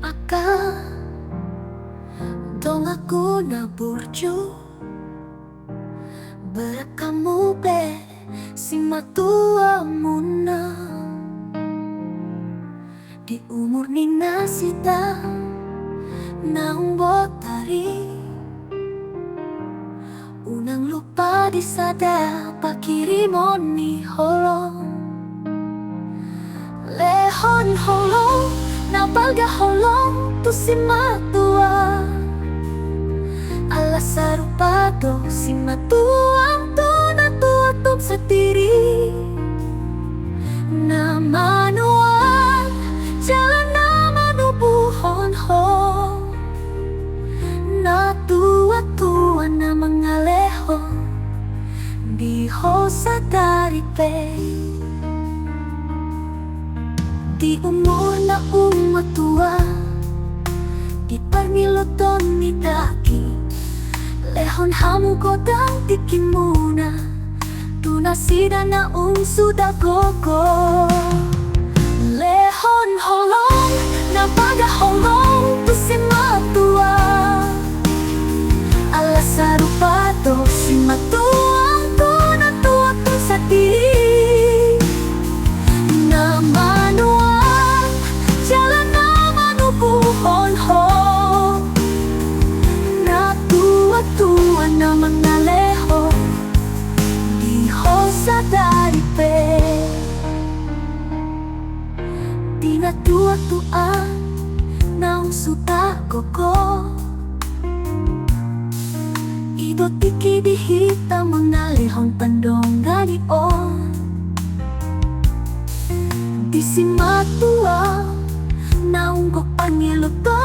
aka dong aku na burju berakamu be si matua muna di umur ni nasita naung botari unang lupa di sada pakirimon ni holong lehon holong napalga holong tu si matua alas sarupado si matuang tu na tutup sa tiri na manuan jalan na manubuhon ho na tua-tua na mga leho di ho sa daripe di umur na umatua di parmiluton ni daki lehon hamu kodang tikimuna tuna sida na suda gogo lehon holong na paga holong tu si matua alas sarupado si matuang tu na tua tu sa tiri na manuang jalan na manubuhon ho na tua-tua na mga leho di ho sa daripe di na tua-tuan na suta koko ido tiki dihita mga lehon pandong galion di si matua naunggok pangiluto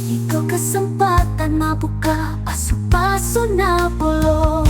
ikaw kesempatan mabuka paso-paso na polo